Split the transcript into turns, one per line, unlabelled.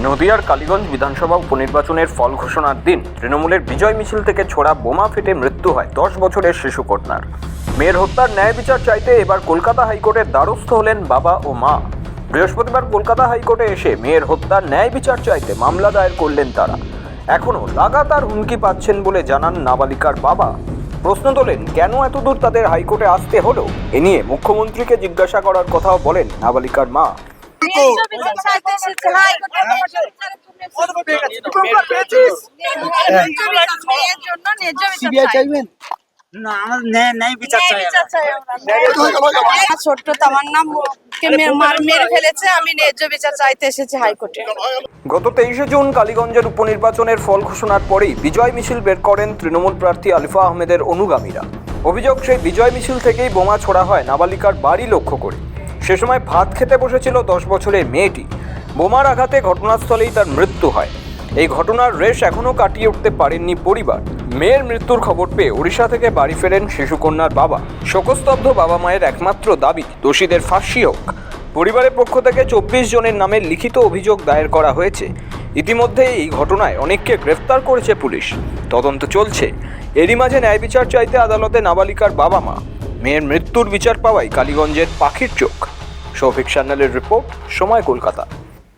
নদিয়ার কালীগঞ্জ বিধানসভা উপনির্বাচনের ফল ঘোষণার দিন তৃণমূলের বিজয় মিছিল থেকে ছোড়া বোমা ফেটে মৃত্যু হয় 10 বছরের শিশু কন্যার। মেয়ের হত্যার ন্যায় বিচার চাইতে এবার কলকাতা হাইকোর্টের দ্বারস্থ হলেন বাবা ও মা। বৃহস্পতিবার কলকাতা হাইকোর্টে এসে মেয়ের হত্যার ন্যায় বিচার চাইতে মামলা দায়ের করলেন তারা। এখনও লাগাতার হুমকি পাচ্ছেন বলে জানান নাবালিকার বাবা। প্রশ্ন তোলেন কেন এতদূর তাদের হাইকোর্টে আসতে হলো। এ নিয়ে মুখ্যমন্ত্রীকে জিজ্ঞাসা করার কথাও বলেন নাবালিকার মা।
ছোট্ট তামান্না মেরে ফেলেছে, আমি ন্যায্য বিচার চাইতে এসেছি হাইকোর্টে।
গত 23 জুন কালীগঞ্জের উপনির্বাচনের ফল ঘোষণার পরেই বিজয় মিছিল বের করেন তৃণমূল প্রার্থী আলিফা আহমেদের অনুগামীরা। অভিযোগ, সেই বিজয় মিছিল থেকেই বোমা ছোড়া হয় নাবালিকার বাড়ি লক্ষ্য করে। সে সময় ভাত খেতে বসেছিল 10 বছরের মেয়েটি। বোমার আঘাতে ঘটনাস্থলেই তার মৃত্যু হয়। এই ঘটনার রেশ এখনও কাটিয়ে উঠতে পারেননি পরিবার। মেয়ের মৃত্যুর খবর পেয়ে ওড়িশা থেকে বাড়ি ফেরেন শিশুকন্যার বাবা। শোকস্তব্ধ বাবা মায়ের একমাত্র দাবি দোষীদের ফাঁসি হোক। পরিবারের পক্ষ থেকে 24 জনের নামে লিখিত অভিযোগ দায়ের করা হয়েছে। ইতিমধ্যে এই ঘটনায় অনেককে গ্রেফতার করেছে পুলিশ। তদন্ত চলছে। এরই মাঝে ন্যায় বিচার চাইতে আদালতে নাবালিকার বাবা মা। মেয়ের মৃত্যুর বিচার পাওয়ায় কালীগঞ্জের পাখির চোখ। শৌভিক সান্যালের রিপোর্ট, সময়, কলকাতা।